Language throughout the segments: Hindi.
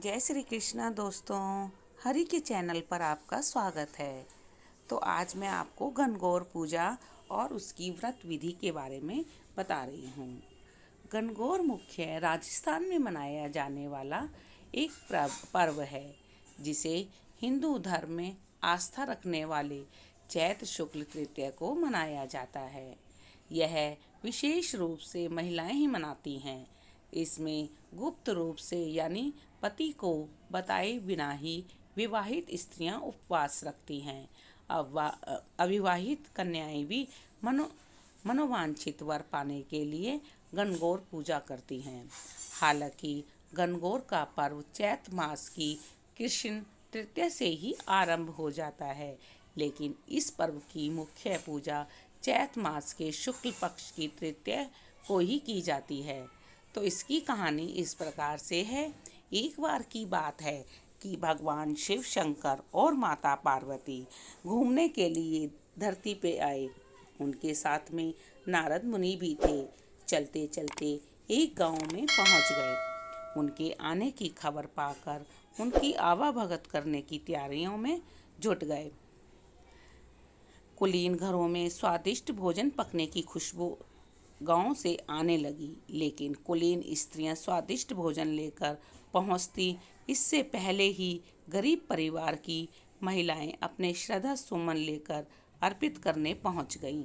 जय श्री कृष्णा दोस्तों। हरि के चैनल पर आपका स्वागत है। तो आज मैं आपको गणगौर पूजा और उसकी व्रत विधि के बारे में बता रही हूँ। गणगौर मुख्य राजस्थान में मनाया जाने वाला एक पर्व है, जिसे हिंदू धर्म में आस्था रखने वाले चैत्र शुक्ल तृतीया को मनाया जाता है। यह विशेष रूप से महिलाएं ही मनाती हैं। इसमें गुप्त रूप से यानी पति को बताए बिना ही विवाहित स्त्रियां उपवास रखती हैं। अविवाहित कन्याएं भी मनोवांछित वर पाने के लिए गणगौर पूजा करती हैं। हालांकि गणगौर का पर्व चैत्र मास की कृष्ण तृतीया से ही आरंभ हो जाता है, लेकिन इस पर्व की मुख्य पूजा चैत्र मास के शुक्ल पक्ष की तृतीया को ही की जाती है। तो इसकी कहानी इस प्रकार से है। एक बार की बात है कि भगवान शिव शंकर और माता पार्वती घूमने के लिए धरती पे आए। उनके साथ में नारद मुनि भी थे। चलते चलते एक गांव में पहुंच गए। उनके आने की खबर पाकर उनकी आवाभगत करने की तैयारियों में जुट गए। कुलीन घरों में स्वादिष्ट भोजन पकने की खुशबू गांव से आने लगी, लेकिन कुलीन स्त्रियां स्वादिष्ट भोजन लेकर पहुंचती इससे पहले ही गरीब परिवार की महिलाएं अपने श्रद्धा सुमन लेकर अर्पित करने पहुंच गईं।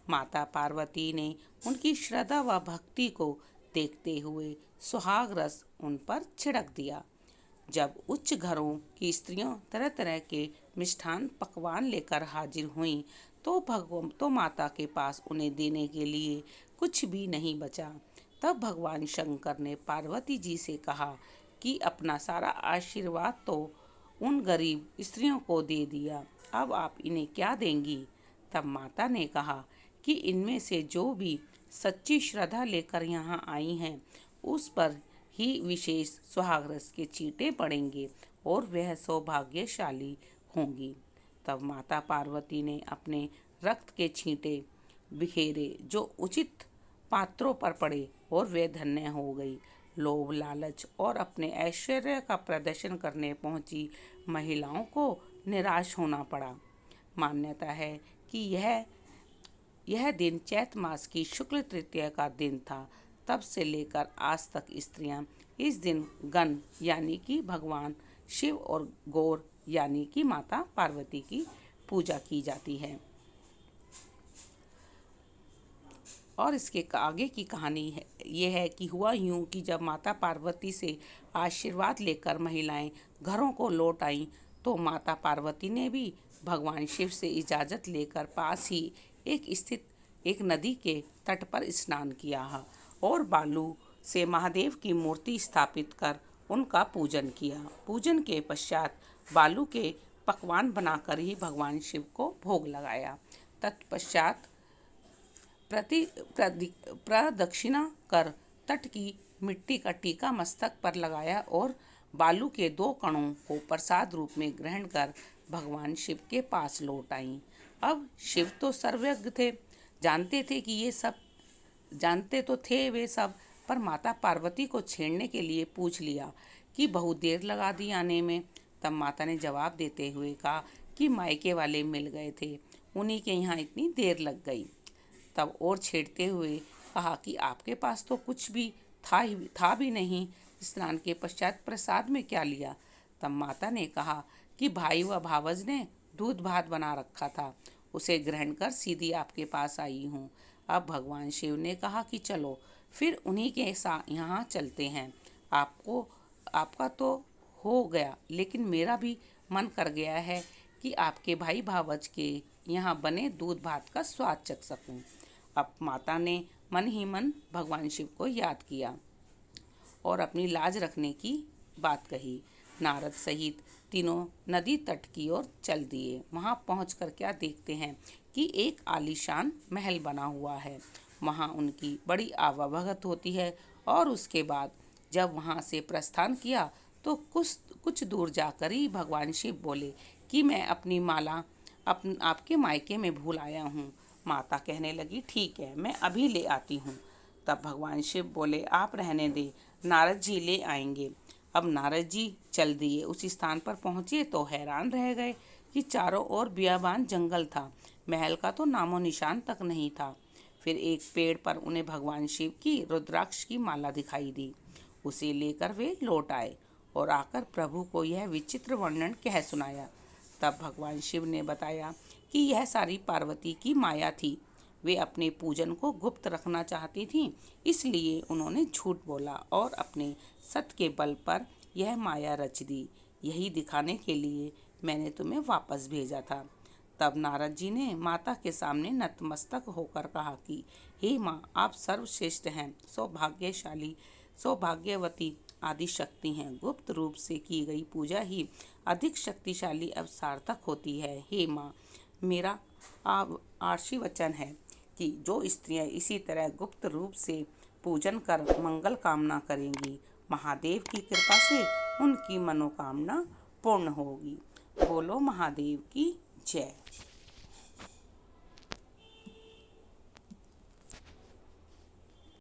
माता पार्वती ने उनकी श्रद्धा व भक्ति को देखते हुए सुहाग रस उन पर छिड़क दिया। जब उच्च घरों की स्त्रियों तरह तरह के मिष्ठान पकवान लेकर हाजिर हुईं, तो माता के पास उन्हें देने के लिए कुछ भी नहीं बचा। तब भगवान शंकर ने पार्वती जी से कहा कि अपना सारा आशीर्वाद तो उन गरीब स्त्रियों को दे दिया, अब आप इन्हें क्या देंगी। तब माता ने कहा कि इनमें से जो भी सच्ची श्रद्धा लेकर यहाँ आई हैं, उस पर ही विशेष सुहागरस के चींटे पड़ेंगे और वह सौभाग्यशाली होंगी। तब माता पार्वती ने अपने रक्त के छींटे बिखेरे जो उचित पात्रों पर पड़े और वे धन्य हो गई। लोभ लालच और अपने ऐश्वर्य का प्रदर्शन करने पहुंची महिलाओं को निराश होना पड़ा। मान्यता है कि यह दिन चैत्र मास की शुक्ल तृतीया का दिन था। तब से लेकर आज तक स्त्रियां इस दिन गण यानी कि भगवान शिव और गौर यानी कि माता पार्वती की पूजा की जाती है। और इसके आगे की कहानी है ये है कि हुआ यूं कि जब माता पार्वती से आशीर्वाद लेकर महिलाएं घरों को लौट आईं, तो माता पार्वती ने भी भगवान शिव से इजाज़त लेकर पास ही स्थित एक नदी के तट पर स्नान किया और बालू से महादेव की मूर्ति स्थापित कर उनका पूजन किया। पूजन के पश्चात बालू के पकवान बनाकर ही भगवान शिव को भोग लगाया। तत्पश्चात प्रदक्षिणा कर तट की मिट्टी का टीका मस्तक पर लगाया और बालू के 2 कणों को प्रसाद रूप में ग्रहण कर भगवान शिव के पास लौट आईं। अब शिव तो सर्वज्ञ थे, जानते तो थे वे सब, पर माता पार्वती को छेड़ने के लिए पूछ लिया कि बहुत देर लगा दी आने में। तब माता ने जवाब देते हुए कहा कि मायके वाले मिल गए थे, उन्हीं के यहाँ इतनी देर लग गई। तब और छेड़ते हुए कहा कि आपके पास तो कुछ भी था भी नहीं, स्नान के पश्चात प्रसाद में क्या लिया। तब माता ने कहा कि भाई व भावज ने दूध भात बना रखा था, उसे ग्रहण कर सीधी आपके पास आई हूँ। अब भगवान शिव ने कहा कि चलो फिर उन्हीं के यहाँ चलते हैं। आपका तो हो गया, लेकिन मेरा भी मन कर गया है कि आपके भाई भावज के यहाँ बने दूध भात का स्वाद चख सकूं। अब माता ने मन ही मन भगवान शिव को याद किया और अपनी लाज रखने की बात कही। नारद सहित तीनों नदी तट की ओर चल दिए। वहां पहुंचकर क्या देखते हैं कि एक आलीशान महल बना हुआ है। वहां उनकी बड़ी आवाभगत होती है और उसके बाद जब वहां से प्रस्थान किया तो कुछ दूर जाकर ही भगवान शिव बोले कि मैं अपनी माला आपके मायके में भूल आया हूँ। माता कहने लगी ठीक है, मैं अभी ले आती हूँ। तब भगवान शिव बोले आप रहने दे, नारद जी ले आएंगे। अब नारद जी चल दिए। उस स्थान पर पहुंचे तो हैरान रह गए कि चारों ओर बियाबान जंगल था, महल का तो नामो निशान तक नहीं था। फिर एक पेड़ पर उन्हें भगवान शिव की रुद्राक्ष की माला दिखाई दी। उसे लेकर वे लौट आए और आकर प्रभु को यह विचित्र वर्णन कह सुनाया। तब भगवान शिव ने बताया कि यह सारी पार्वती की माया थी। वे अपने पूजन को गुप्त रखना चाहती थीं, इसलिए उन्होंने झूठ बोला और अपने सत्य के बल पर यह माया रच दी। यही दिखाने के लिए मैंने तुम्हें वापस भेजा था। तब नारद जी ने माता के सामने नतमस्तक होकर कहा कि हे माँ, आप सर्वश्रेष्ठ हैं, सौभाग्यशाली, सौभाग्यवती आदि शक्ति हैं। गुप्त रूप से की गई पूजा ही अधिक शक्तिशाली अब सार्थक होती है। हे माँ, मेरा आशीर्वचन है कि जो स्त्रियां इसी तरह गुप्त रूप से पूजन कर मंगल कामना करेंगी, महादेव की कृपा से उनकी मनोकामना पूर्ण होगी। बोलो महादेव की जय।